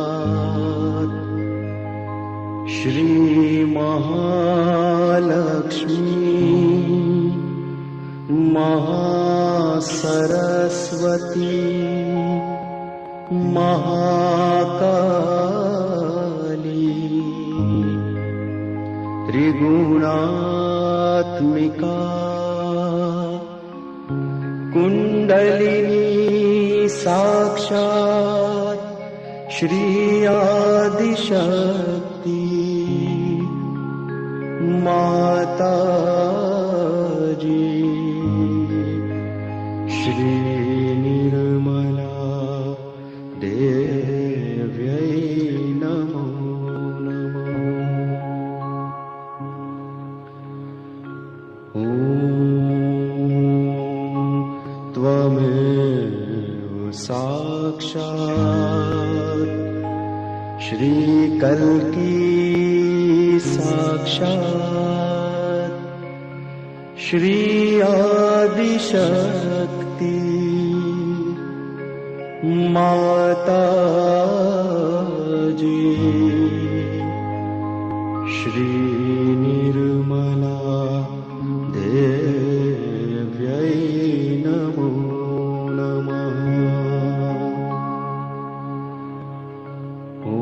साक्षात् श्री महालक्ष्मी महासरस्वती महाकाली त्रिगुणात्मिका कुंडलिनी साक्षात् श्री आदिशक्ति माताजी Shri Nirmala Devyai Namo Namo. Om Tvameva Sakshat Shri Kalki Sakshat Shri Adi Shakti Mataji Shri Nirmala Devyai Namo Namah. Om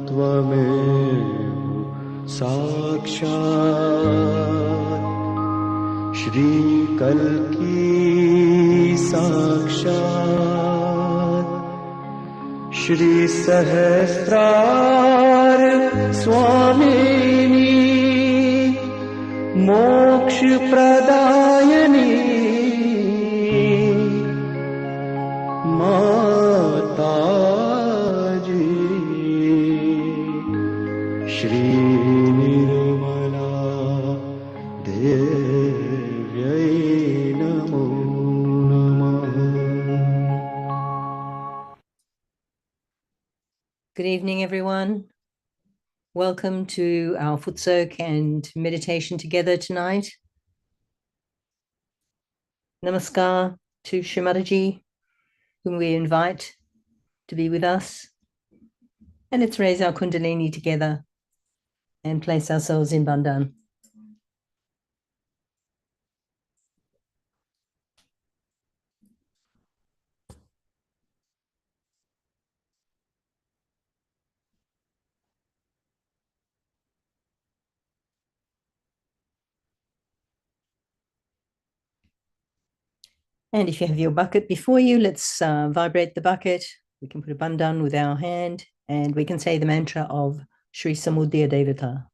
Tvameva Sakshat Shri Kalki Sakshat Shri Sahasrar Swamini Moksha Pradayani Mataji Shri Nirmala Devyai Namo Namah. Good evening, everyone. Welcome to our foot soak and meditation together tonight. Namaskar to Shri Mataji, whom we invite to be with us. And let's raise our Kundalini together and place ourselves in Bandhan. And if you have your bucket before you, let's vibrate the bucket. We can put a bandhan with our hand and we can say the mantra of Shri Samudya Devata.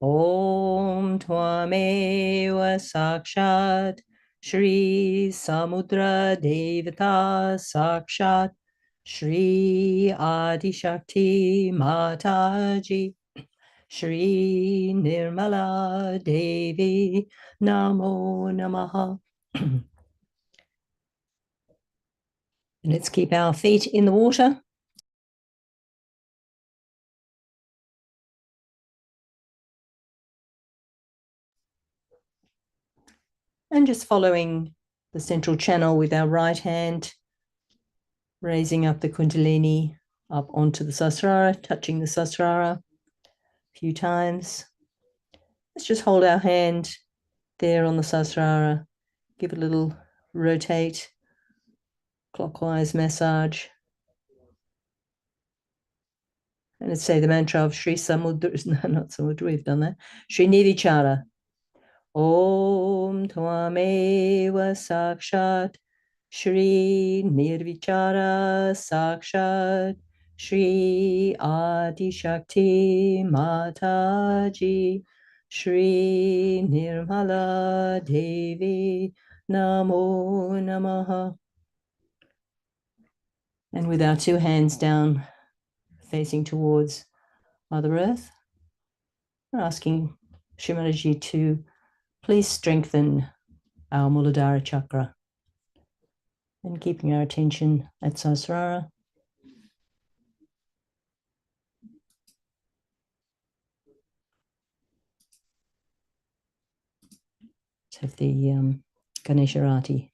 Om Tvameva Sakshat Shri Samudra Devata Sakshat Shri Adi Shakti Mataji Shri Nirmala Devi Namo Namaha. Let's keep our feet in the water. And just following the central channel with our right hand, raising up the Kundalini up onto the Sahasrara, touching the Sahasrara a few times. Let's just hold our hand there on the Sahasrara, give it a little rotate, clockwise massage. And let's say the mantra of Shri Samudra, no, not Samudra, we've done that. Shri Nirvichara. Om Tvameva Sakshat Shri Nirvichara Sakshat Shri Adi Shakti Mataji Shri Nirmala Devi Namo Namaha. And with our two hands down, facing towards Mother Earth, we're asking Shri Mataji to please strengthen our Muladhara chakra. And keeping our attention at Sahasrara. Let's have the Ganesha Arati.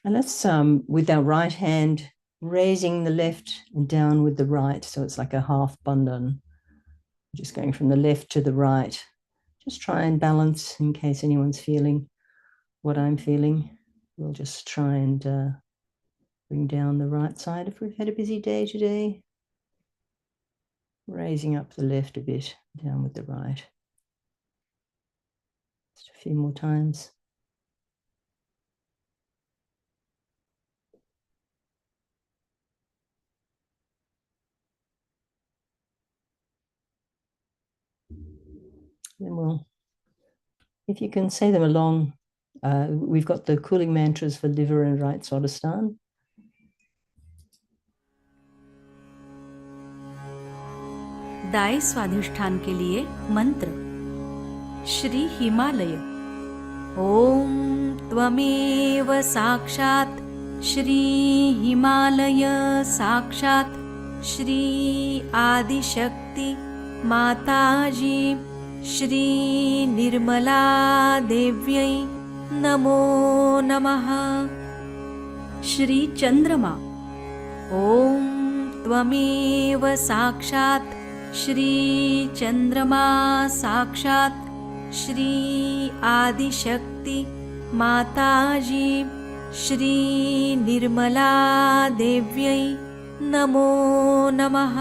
And let's, with our right hand, raising the left and down with the right. So it's like a half bandhan. Just going from the left to the right. Just try and balance in case anyone's feeling what I'm feeling. We'll just try and bring down the right side if we've had a busy day today. Raising up the left a bit, down with the right. Just a few more times. Then we'll, if you can say them along, we've got the cooling mantras for liver and right Swadhisthana. दाई स्वाधिष्ठान के लिए मंत्र। श्री हिमालय। ओम त्वमेव साक्षात् श्री हिमालय साक्षात् श्री आदिशक्ति माताजी श्री निर्मला देव्यै नमो नमः। श्री चंद्रमा। ओम त्वमेव साक्षात् श्री चंद्रमा साक्षात् श्री आदिशक्ति माताजी श्री निर्मला देव्यै नमो नमः।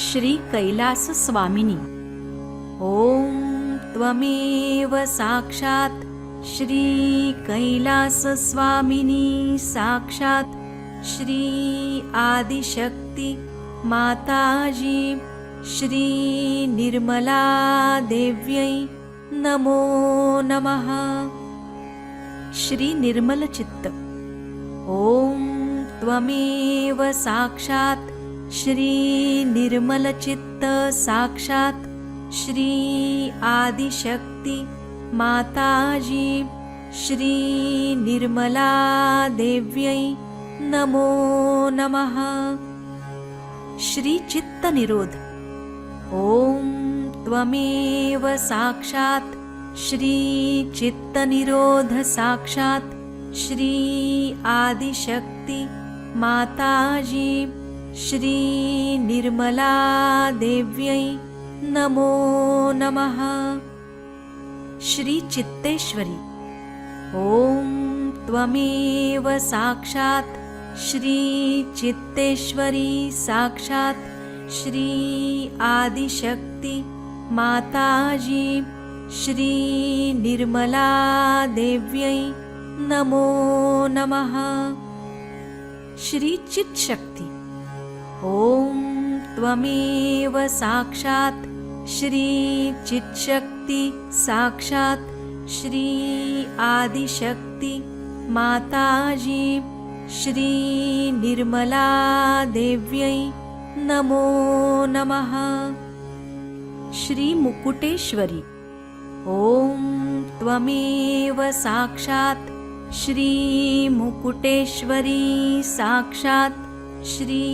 श्री कैलास स्वामिनी। ओम त्वमेव साक्षात् श्री कैलास स्वामिनी साक्षात् श्री आदिशक्ति माताजी श्री निर्मला देव्यै नमो नमः। श्री निर्मल चित्त। ओम त्वमेव साक्षात् श्री निर्मल चित्त साक्षात् श्री आदिशक्ति माताजी श्री निर्मला देव्यै नमो नमः। श्री चित्त निरोध। ओम त्वमेव साक्षात् श्री चित्त निरोध साक्षात् श्री आदिशक्ति माताजी श्री निर्मला देव्यै नमो नमः। श्री चित्तेश्वरी। ओम त्वमेव साक्षात् श्री चित्तेश्वरी साक्षात् श्री आदिशक्ति माताजी श्री निर्मला देव्यै नमो नमः। श्री चित्शक्ति। ओम त्वमेव साक्षात् श्री चित्शक्ति साक्षात् श्री आदिशक्ति माताजी श्री निर्मला देव्यै नमो नमः। श्री मुकुटेश्वरी। ओम त्वमेव साक्षात् श्री मुकुटेश्वरी साक्षात् श्री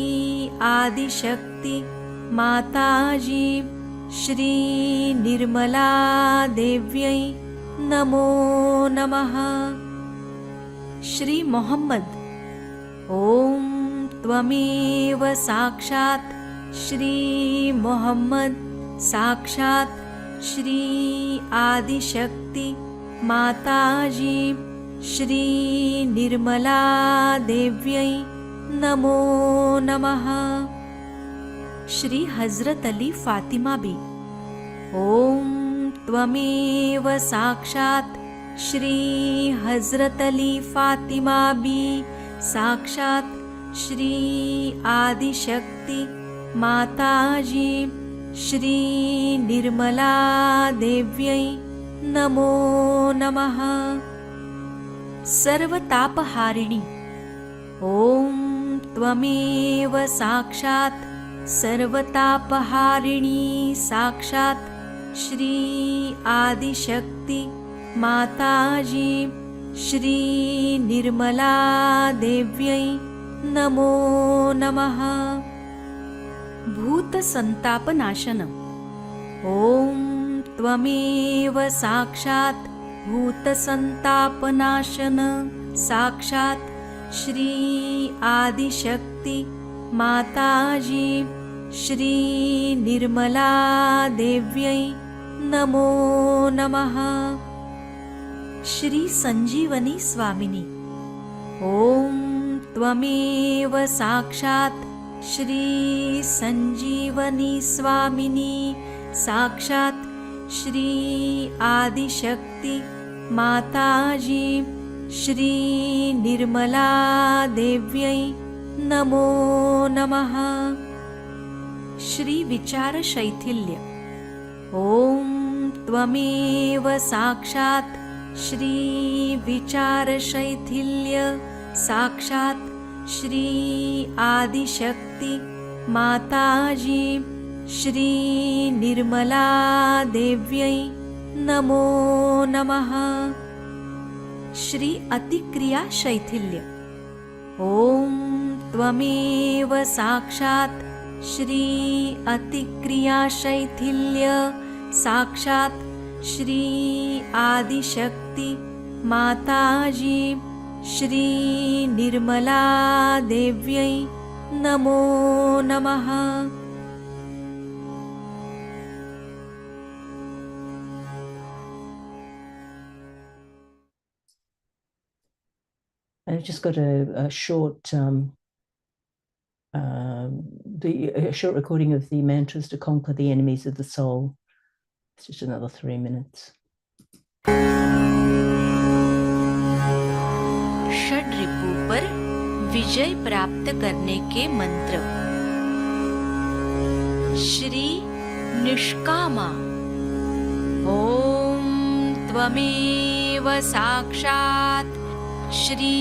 आदिशक्ति माताजी श्री निर्मला देव्यै नमो नमः। श्री मोहम्मद। ओम त्वमेव साक्षात् श्री मोहम्मद साक्षात् श्री आदिशक्ति माताजी श्री निर्मला देव्यै नमो नमः। श्री हजरत अली फातिमा बी। ओम त्वमेव साक्षात् श्री हजरत अली फातिमा बी साक्षात् श्री आदिशक्ति माताजी श्री निर्मला देव्यै नमो नमः। सर्वतापहारिणी। ओम त्वमेव साक्षात् सर्वतापहारिणी साक्षात् श्री आदिशक्ति माताजी श्री निर्मला देव्यै नमो नमः। भूत संताप नाशन। ओम त्वमेव साक्षात् भूत संताप नाशन साक्षात् श्री आदिशक्ति माताजी श्री निर्मला देव्यै नमो नमः। श्री संजीवनी स्वामिनी ॐ त्वमेव साक्षात् श्री संजीवनी स्वामिनी साक्षात् श्री आदिशक्ति माताजी श्री निर्मला देव्यै नमो नमः। श्री विचार शैथिल्य ॐ त्वमेव साक्षात् श्री विचार शैथिल्य साक्षात् श्री आदिशक्ति माताजी श्री निर्मला देव्यै नमो नमः। श्री अतिक्रिया शैथिल्य ॐ त्वमेव साक्षात् श्री अतिक्रिया शैथिल्य साक्षात् श्री आदिशक्ति माताजी श्री निर्मला देव्यै नमो नमः। I've just got a short short recording of the mantras to conquer the enemies of the soul. It's just another 3 minutes. षड रिपु पर विजय प्राप्त करने के मंत्र। श्री निष्कामा ॐ त्वमेव साक्षात् श्री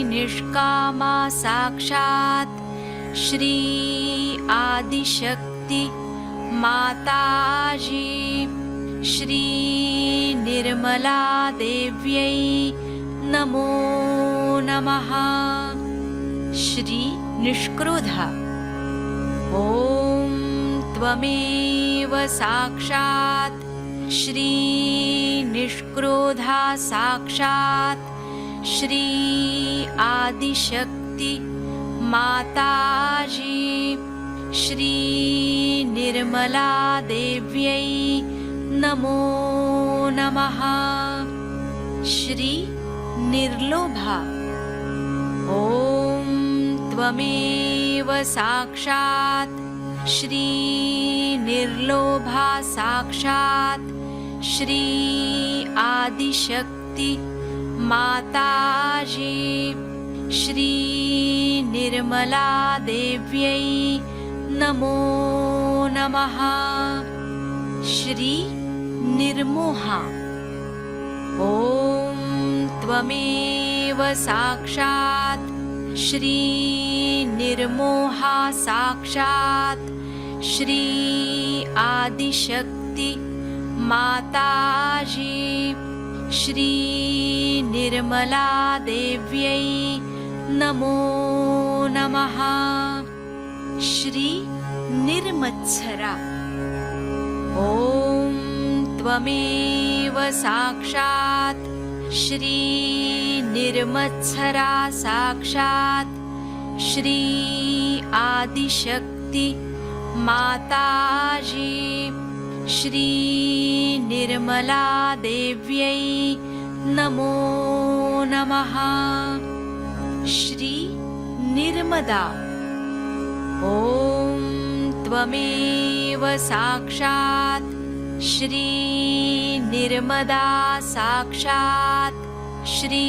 निष्कामा साक्षात् श्री आदिशक्ति माताजी श्री निर्मला देव्यै नमो नमः। श्री निष्क्रोधा ॐ त्वमेव साक्षात् श्री निष्क्रोधा साक्षात् श्री आदिशक्ति माताजी श्री निर्मला देव्यै नमो नमः। श्री निर्लोभा ॐ त्वमेव साक्षात् श्री निर्लोभा साक्षात् श्री आदिशक्ति माताजी श्री निर्मला देव्यै नमो नमः। श्री निर्मोहा ॐ त्वमेव साक्षात् श्री निर्मोहा साक्षात् श्री आदिशक्ति माताजी श्री निर्मला देव्यै नमो नमः। श्री निर्मत्सरा ॐ त्वमेव साक्षात् श्री निर्मत्सरा साक्षात् श्री आदिशक्ति माताजी श्री निर्मला देव्यै नमो नमः। श्री निर्मदा ॐ त्वमेव साक्षात् श्री निर्मदा साक्षात् श्री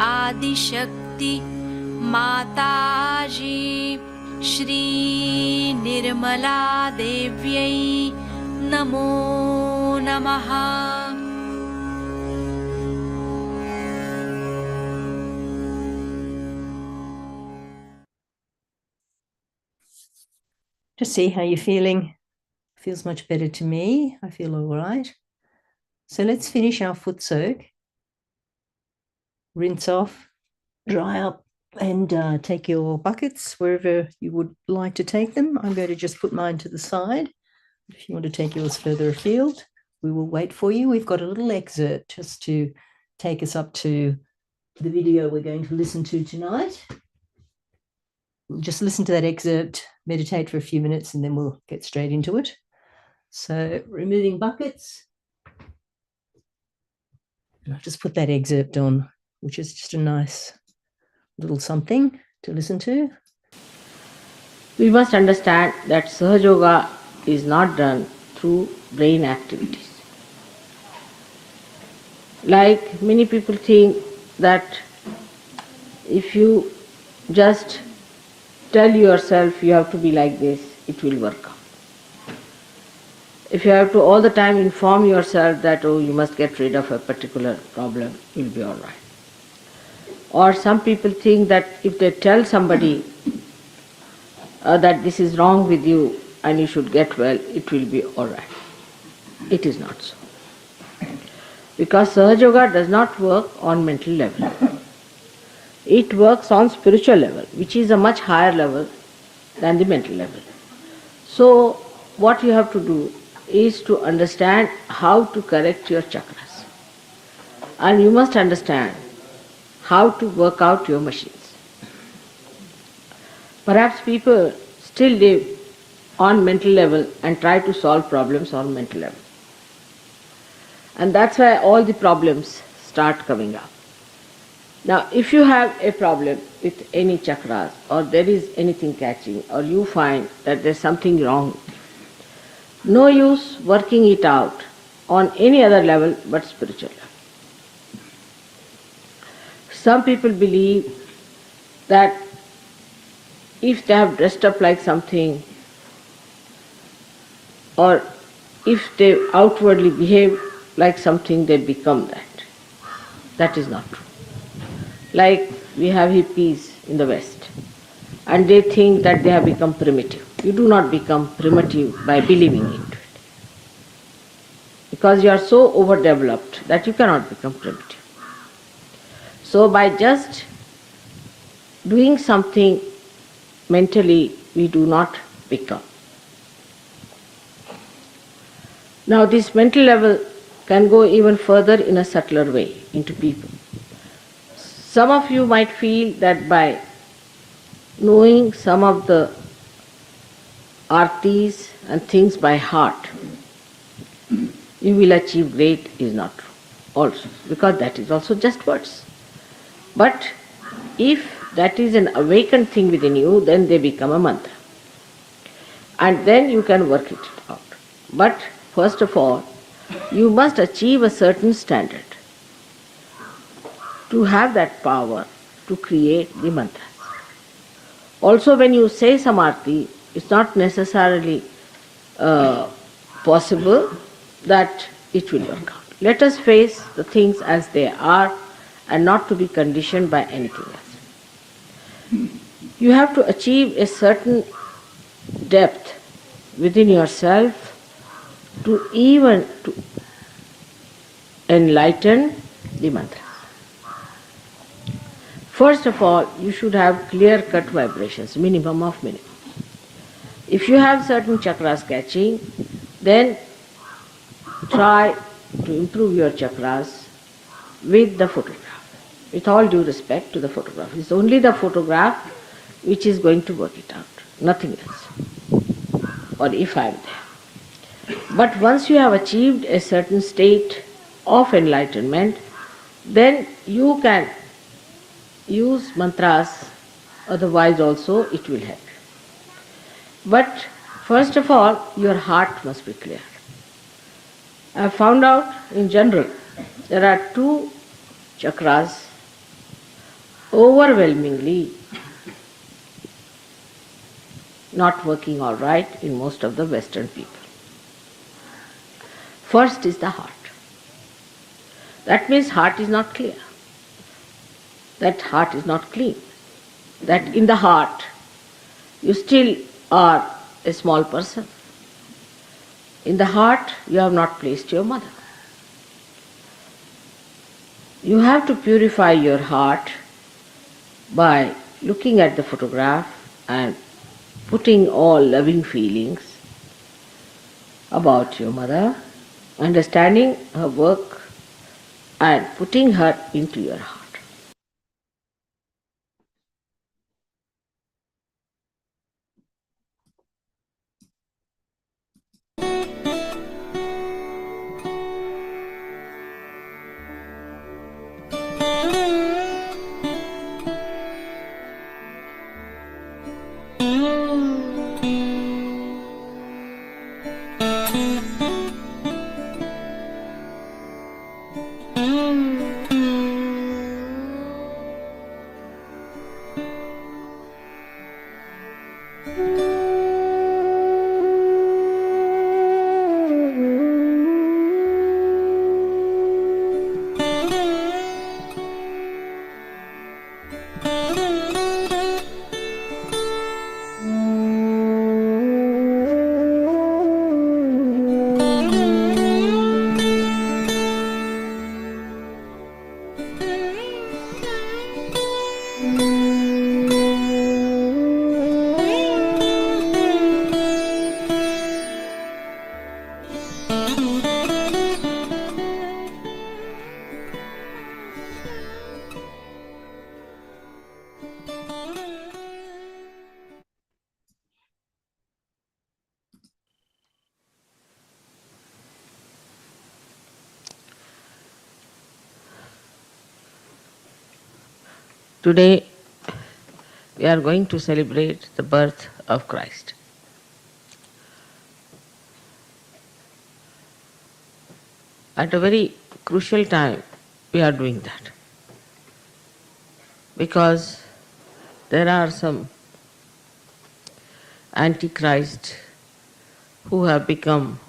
आदिशक्ति माताजी श्री निर्मला देव्यै नमो नमः। Just see how you're feeling. Feels much better to me. I feel all right. So let's finish our foot soak. Rinse off, dry up, and take your buckets wherever you would like to take them. I'm going to just put mine to the side. If you want to take yours further afield, we will wait for you. We've got a little excerpt just to take us up to the video we're going to listen to tonight. We'll just listen to that excerpt, meditate for a few minutes, and then we'll get straight into it. So, removing buckets. I'll just put that excerpt on, which is just a nice little something to listen to. We must understand that Sahaja Yoga is not done through brain activities. Like many people think that if you just tell yourself you have to be like this, it will work out. If you have to all the time inform yourself that, oh, you must get rid of a particular problem, you'll be all right. Or some people think that if they tell somebody that this is wrong with you and you should get well, it will be all right. It is not so. Because Sahaja Yoga does not work on mental level. It works on spiritual level, which is a much higher level than the mental level. So what you have to do is to understand how to correct your chakras. And you must understand how to work out your machines. Perhaps people still live on mental level and try to solve problems on mental level. And that's why all the problems start coming up. Now, if you have a problem with any chakras, or there is anything catching, or you find that there's something wrong, no use working it out on any other level but spiritual level. Some people believe that if they have dressed up like something, or if they outwardly behave like something, they become that. That is not true. Like we have hippies in the West, and they think that they have become primitive. You do not become primitive by believing into it. Because you are so overdeveloped that you cannot become primitive. So by just doing something mentally, we do not become. Now this mental level can go even further in a subtler way into people. Some of you might feel that by knowing some of the artis and things by heart, you will achieve great. Is not true also, because that is also just words. But if that is an awakened thing within you, then they become a mantra. And then you can work it out. But first of all, you must achieve a certain standard to have that power to create the mantras. Also, when you say some arti, it's not necessarily possible that it will work out. Let us face the things as they are and not to be conditioned by anything else. You have to achieve a certain depth within yourself to even to enlighten the mantra. First of all, you should have clear-cut vibrations, minimum of minimum. If you have certain chakras catching, then try to improve your chakras with the photograph. With all due respect to the photograph. It's only the photograph which is going to work it out, nothing else. Or if I am there. But once you have achieved a certain state of enlightenment, then you can use mantras, otherwise also it will help you. But first of all, your heart must be clear. I have found out in general there are two chakras overwhelmingly not working all right in most of the Western people. First is the heart. That means heart is not clear. That heart is not clean. That in the heart you still are a small person. In the heart you have not placed your mother. You have to purify your heart by looking at the photograph and putting all loving feelings about your mother, understanding her work and putting her into your heart. Today we are going to celebrate the birth of Christ. At a very crucial time we are doing that, because there are some antichrist who have become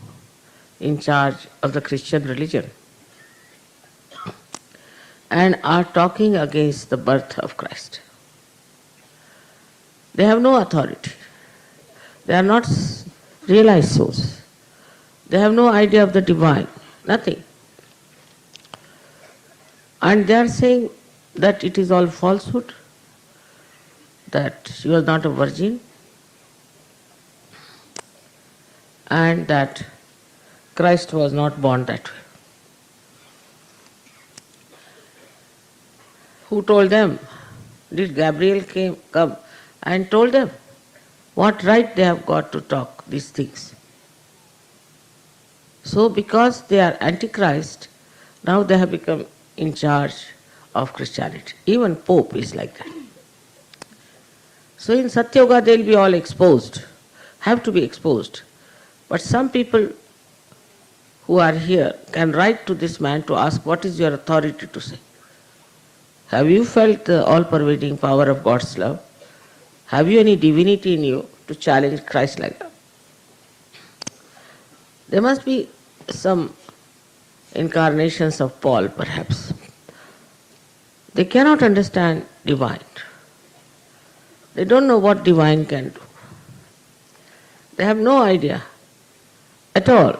in charge of the Christian religion and are talking against the birth of Christ. They have no authority. They are not realized souls. They have no idea of the divine, nothing. And they are saying that it is all falsehood, that she was not a virgin, and that Christ was not born that way. Who told them? Did Gabriel come and told them? What right they have got to talk these things? So because they are antichrist, now they have become in charge of Christianity. Even Pope is like that. So in Satya Yoga they will be all exposed, have to be exposed. But some people who are here can write to this man to ask, what is your authority to say? Have you felt the all-pervading power of God's love? Have you any divinity in you to challenge Christ like that? There must be some incarnations of Paul, perhaps. They cannot understand divine. They don't know what divine can do. They have no idea at all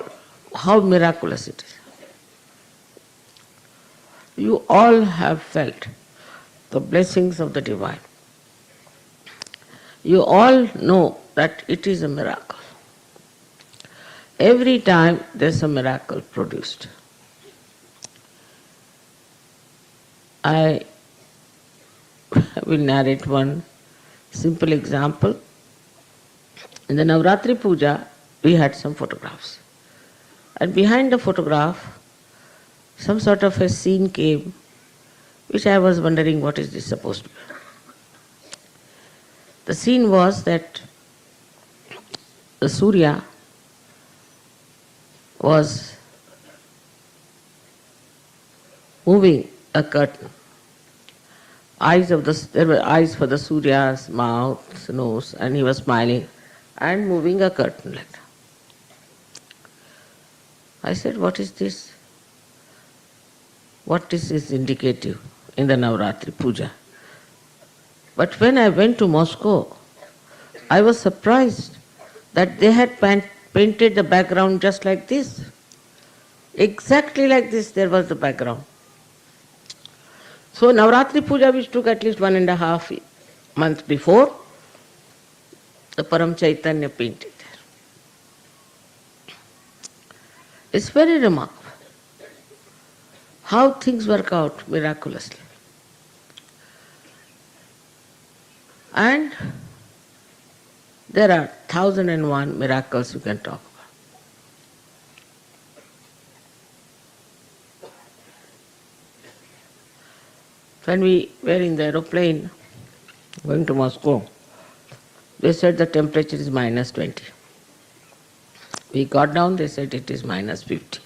how miraculous it is. You all have felt the blessings of the divine. You all know that it is a miracle. Every time there's a miracle produced. I will narrate one simple example. In the Navratri Puja, we had some photographs. And behind the photograph, some sort of a scene came, which I was wondering what is this supposed to be. The scene was that the Surya was moving a curtain. There were eyes for the Surya's mouth, nose, and he was smiling and moving a curtain like that. I said, what is this? What this is indicative in the Navratri Puja? But when I went to Moscow, I was surprised that they had painted the background just like this. Exactly like this there was the background. So Navratri Puja, which took at least 1.5 months before, the Param Chaitanya painted there. It's very remarkable how things work out miraculously. And there are 1,001 miracles you can talk about. When we were in the aeroplane going to Moscow, they said the temperature is -20. We got down, they said it is -50.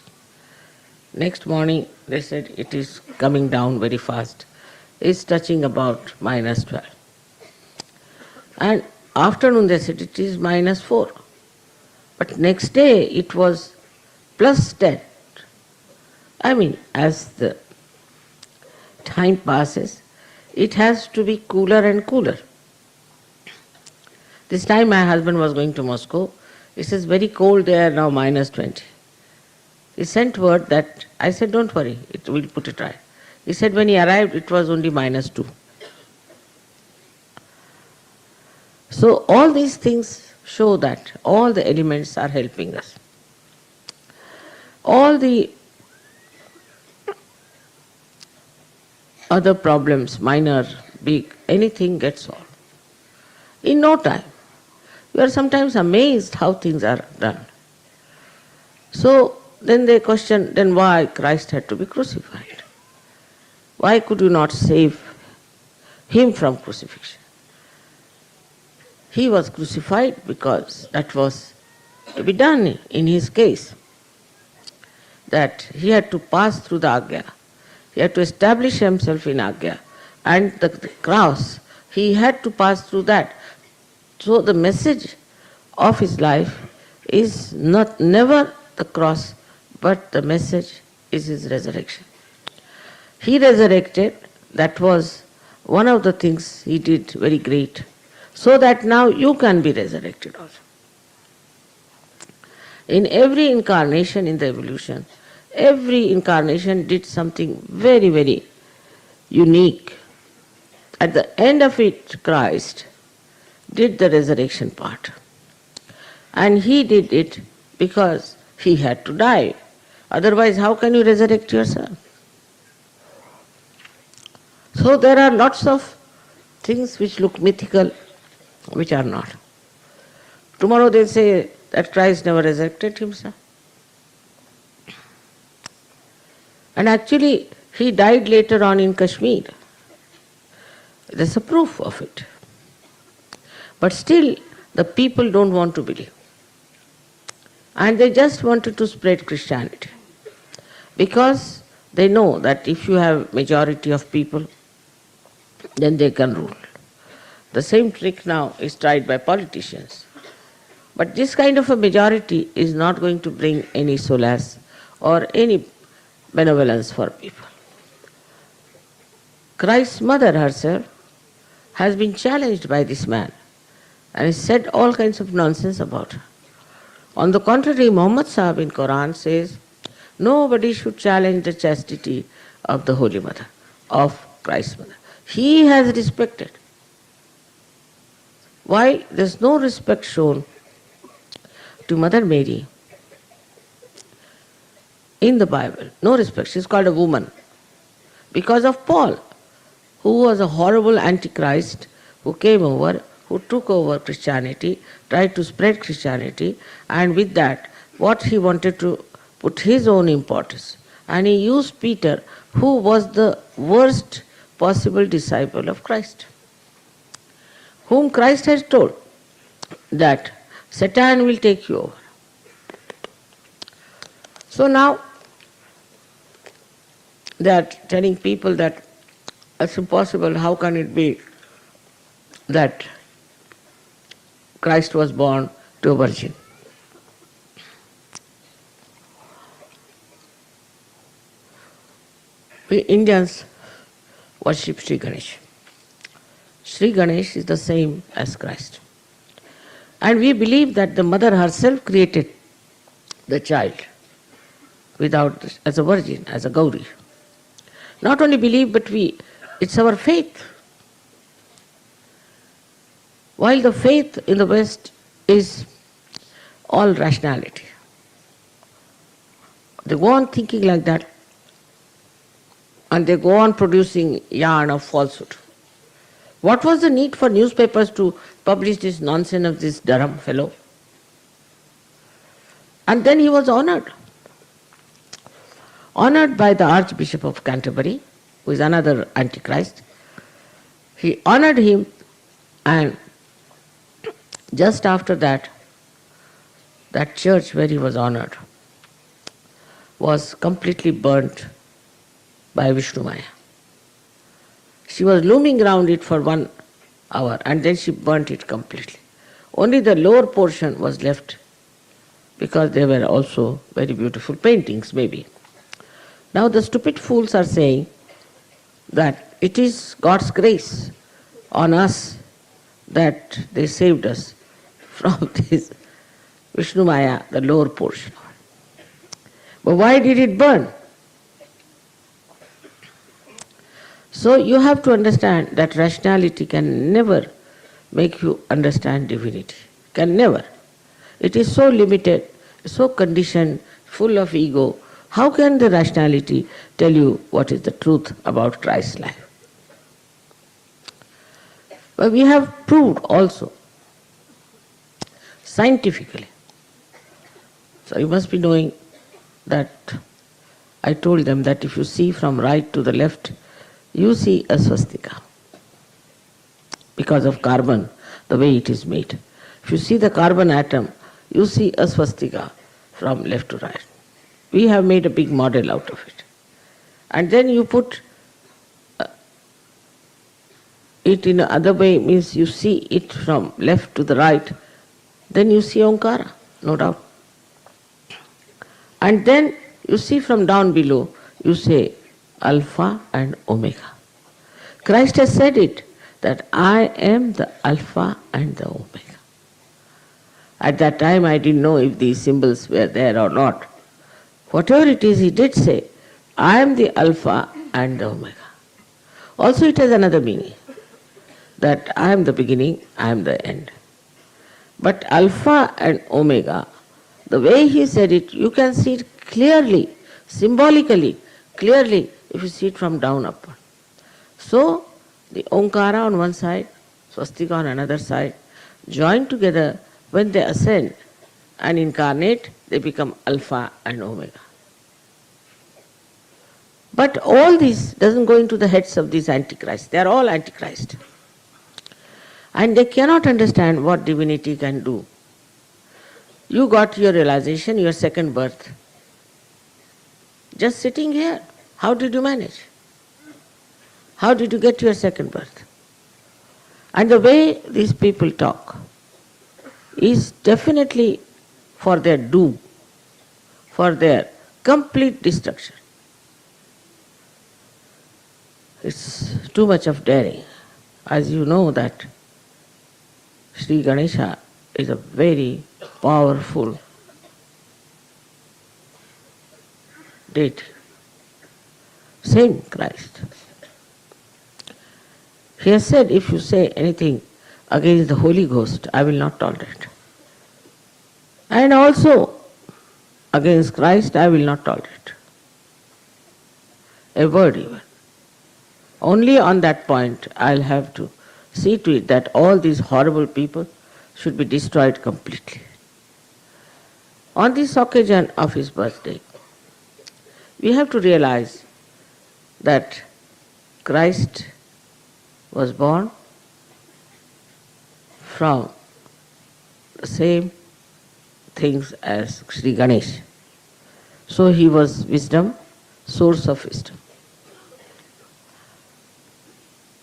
Next morning, they said it is coming down very fast. It's touching about -12. And afternoon, they said it is -4. But next day, it was +10. I mean, as the time passes, it has to be cooler and cooler. This time my husband was going to Moscow. He says, very cold there now, -20. He sent word that, I said, don't worry, we'll put it right. He said when he arrived, it was only -2. So all these things show that all the elements are helping us. All the other problems, minor, big, anything gets solved in no time. You are sometimes amazed how things are done. So then they question, then why Christ had to be crucified? Why could you not save him from crucifixion. He was crucified because that was to be done in his case, that he had to pass through the Agya. He had to establish himself in Agya. And the cross, he had to pass through that. So the message of his life is never the cross, but the message is his resurrection. He resurrected, that was one of the things he did very great, so that now you can be resurrected also. In every incarnation in the evolution, every incarnation did something very, very unique. At the end of it, Christ did the resurrection part. And he did it because he had to die. Otherwise, how can you resurrect yourself? So there are lots of things which look mythical, which are not. Tomorrow they'll say that Christ never resurrected himself. And actually, he died later on in Kashmir. There's a proof of it. But still, the people don't want to believe. And they just wanted to spread Christianity. Because they know that if you have majority of people, then they can rule. The same trick now is tried by politicians. But this kind of a majority is not going to bring any solace or any benevolence for people. Christ's mother herself has been challenged by this man and has said all kinds of nonsense about her. On the contrary, Muhammad Sahib in Quran says, nobody should challenge the chastity of the Holy Mother, of Christ's mother. He has respected. Why there's no respect shown to Mother Mary in the Bible? No respect. She's called a woman. Because of Paul, who was a horrible antichrist, who came over, who took over Christianity, tried to spread Christianity, and with that, what he wanted to put his own importance. And he used Peter, who was the worst possible disciple of Christ, whom Christ has told that Satan will take you over. So now they are telling people that it's impossible, how can it be that Christ was born to a virgin? We Indians worship Sri Ganesh. Sri Ganesh is the same as Christ. And we believe that the mother herself created the child as a virgin, as a Gauri. Not only believe, but it's our faith. While the faith in the West is all rationality. They go on thinking like that, and they go on producing yarn of falsehood. What was the need for newspapers to publish this nonsense of this Durham fellow? And then he was honored. Honored by the Archbishop of Canterbury, who is another Antichrist. He honored him, and just after that, that church where he was honored was completely burnt by Vishnu Maya. She was looming around it for 1 hour and then she burnt it completely. Only the lower portion was left because they were also very beautiful paintings maybe. Now the stupid fools are saying that it is God's grace on us that they saved us from this Vishnu Maya, the lower portion. But why did it burn? So you have to understand that rationality can never make you understand divinity. Can never. It is so limited, so conditioned, full of ego. How can the rationality tell you what is the truth about Christ's life? But we have proved also, scientifically. So you must be knowing that I told them that if you see from right to the left, you see a swastika. because of carbon, the way it is made. If you see the carbon atom, you see a swastika from left to right. We have made a big model out of it. And then you put it in another way, means you see it from left to the right, then you see Omkara, no doubt. And then you see from down below, you say Alpha and Omega. Christ has said it, that I am the Alpha and the Omega. At that time I didn't know if these symbols were there or not. Whatever it is, he did say, I am the Alpha and the Omega. Also it has another meaning, that I am the beginning, I am the end. But Alpha and Omega, the way he said it, you can see it clearly, symbolically, clearly, if you see it from down upward. So, the Omkara on one side, Swastika on another side, joined together, when they ascend and incarnate, they become Alpha and Omega. But all this doesn't go into the heads of these Antichrists. They are all Antichrist. And they cannot understand what divinity can do. You got your realization, your second birth. Just sitting here, how did you manage? How did you get your second birth? And the way these people talk is definitely for their doom, for their complete destruction. It's too much of daring. As you know that Sri Ganesha is a very powerful deity. Same Christ. He has said, if you say anything against the Holy Ghost, I will not tolerate. And also, against Christ, I will not tolerate. A word even. Only on that point, I'll have to see to it that all these horrible people should be destroyed completely. On this occasion of his birthday, we have to realize that Christ was born from the same things as Sri Ganesh. So he was wisdom, source of wisdom.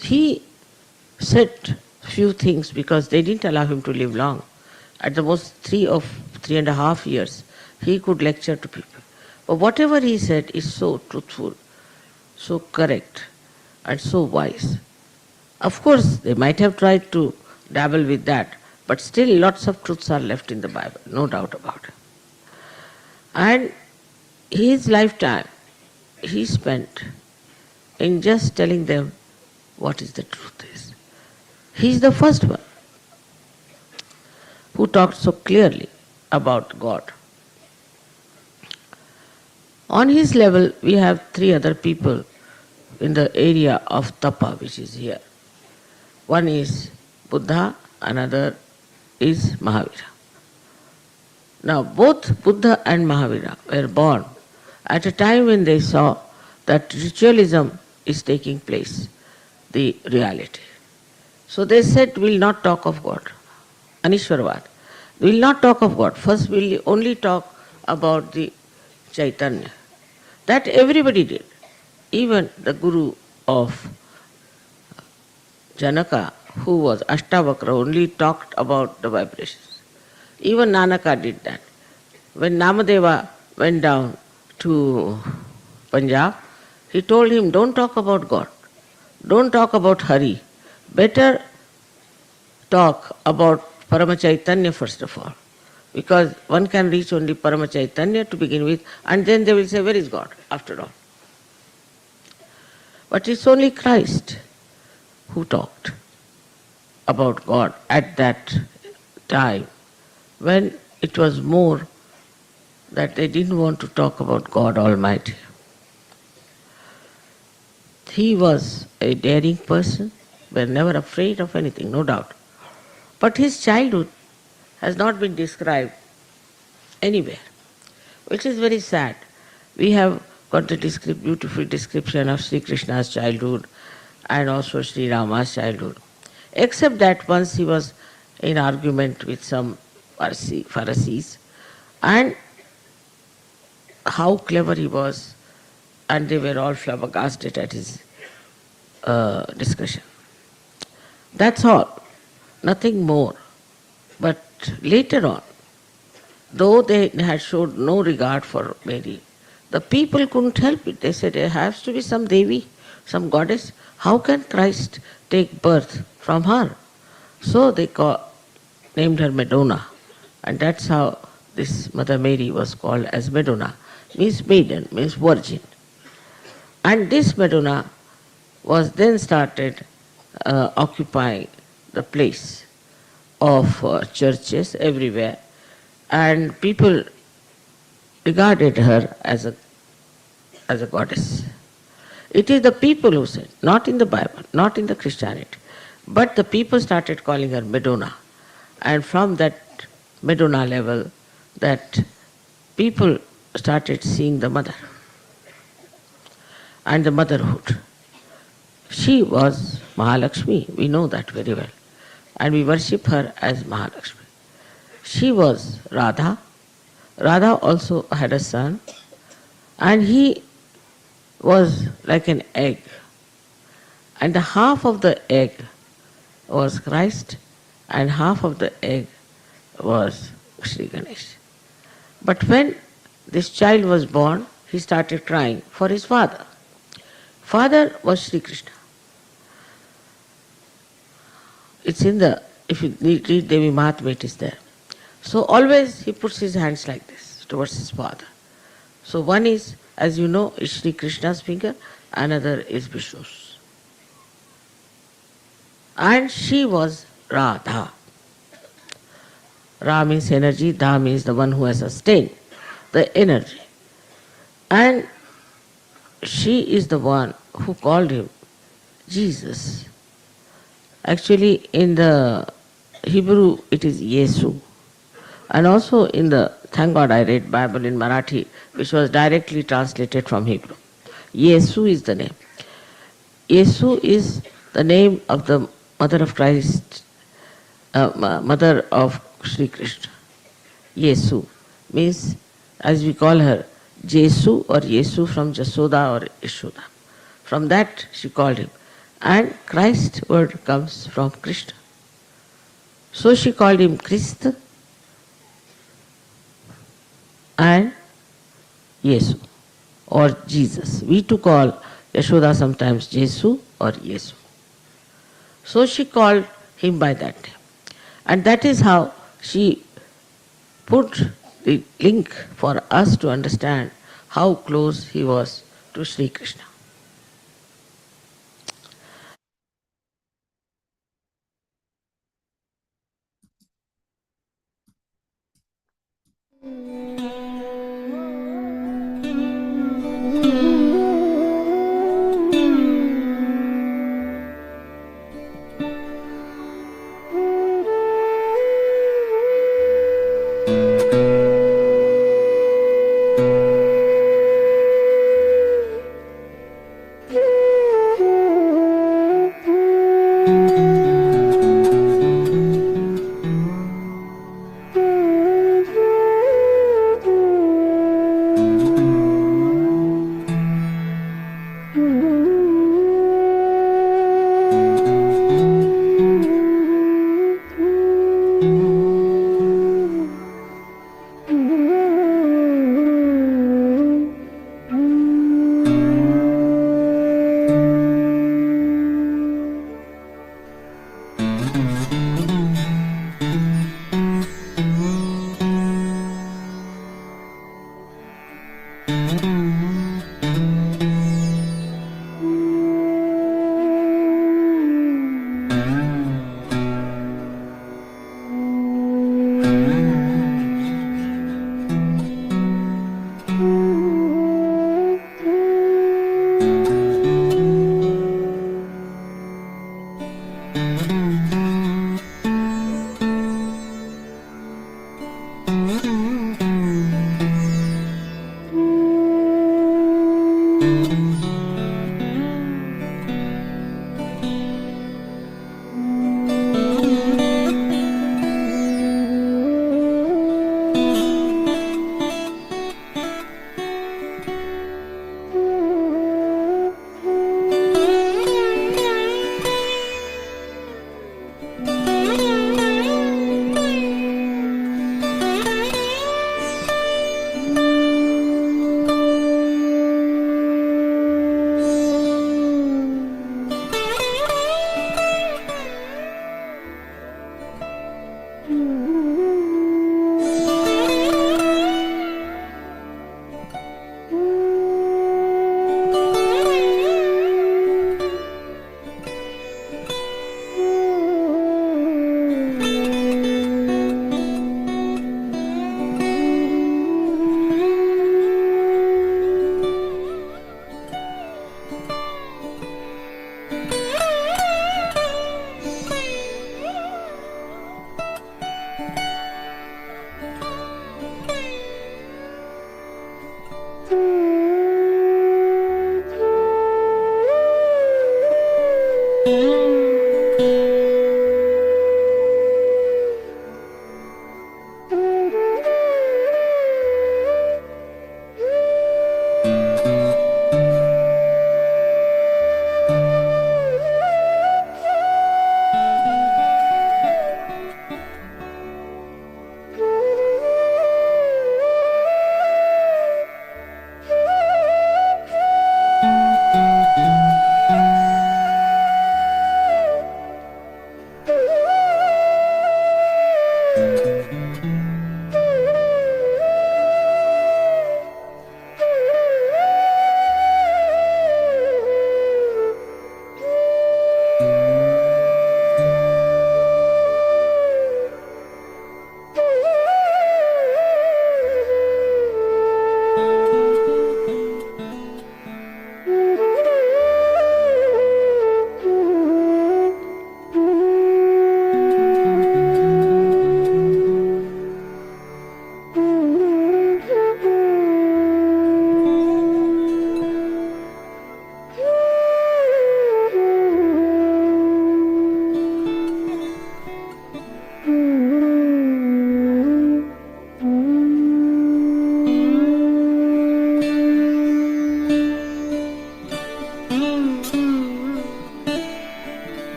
He said few things because they didn't allow him to live long. At the most 3.5 years, he could lecture to people. But whatever he said is so truthful, so correct, and so wise. Of course, they might have tried to dabble with that, but still lots of truths are left in the Bible, no doubt about it. And his lifetime, he spent in just telling them what is the truth is. He is the first one who talked so clearly about God. On his level, we have 3 other people in the area of tapa, which is here. One is Buddha, another is Mahavira. Now, both Buddha and Mahavira were born at a time when they saw that ritualism is taking place, the reality. So they said, we'll not talk of God, Anishwarvad. We'll not talk of God. First, we'll only talk about the Chaitanya. That everybody did. Even the guru of Janaka, who was Ashtavakra, only talked about the vibrations. Even Nanaka did that. When Namadeva went down to Punjab, he told him, don't talk about God. Don't talk about Hari. Better talk about Paramachaitanya first of all. Because one can reach only Paramachaitanya to begin with, and then they will say, where is God after all? But it's only Christ who talked about God at that time, when it was more that they didn't want to talk about God Almighty. He was a daring person, were never afraid of anything, no doubt. But his childhood has not been described anywhere, which is very sad. We have got a beautiful description of Sri Krishna's childhood and also Sri Rama's childhood. except that once he was in argument with some Pharisees, and how clever he was, and they were all flabbergasted at his discussion. That's all, nothing more. But later on, though they had showed no regard for Mary, the people couldn't help it. They said there has to be some Devi, some goddess. How can Christ take birth from her? So they named her Madonna, and that's how this Mother Mary was called as Madonna, means maiden, means virgin. And this Madonna was then started occupying the place of churches everywhere, and people regarded her as a goddess. It is the people who said, not in the Bible, not in the Christianity, but the people started calling her Madonna. And from that Madonna level, that people started seeing the mother and the motherhood. She was Mahalakshmi, we know that very well, and we worship her as Mahalakshmi. She was Radha. Radha also had a son, and he was like an egg, and the half of the egg was Christ, and half of the egg was Shri Ganesh. But when this child was born, he started crying for his father. Father was Sri Krishna. It's in the, if you read Devi Mahatmya, it is there. So always he puts his hands like this towards his father. So one is, as you know, is Sri Krishna's finger, another is Vishnu's. And she was Radha. Ra means energy, Da means the one who has sustained the energy. And she is the one who called him Jesus. Actually, in the Hebrew, it is Yesu. And also in the, thank God I read Bible in Marathi, which was directly translated from Hebrew. Yesu is the name. Yesu is the name of the mother of Christ, mother of Sri Krishna. Yesu means, as we call her, Jesu or Yesu from Jasoda or Yashoda. From that she called him. And Christ word comes from Krishna. So she called him Christ and Yesu or Jesus. We too call Yashoda sometimes Jesu or Yesu. So she called him by that name. And that is how she put the link for us to understand how close he was to Sri Krishna.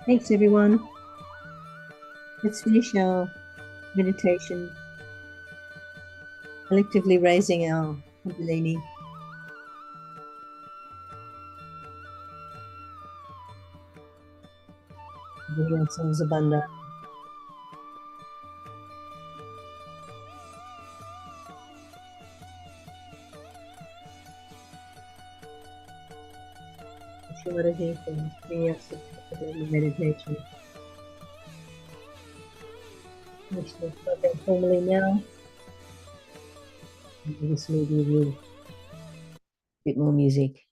Thanks, everyone. Let's finish our meditation, collectively raising our Kundalini. Giving ourselves a bandha. Shri Mataji for bringing us to the meditation. Let's start that formally now. And we'll just leave you with a bit more music.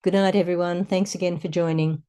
Good night, everyone. Thanks again for joining.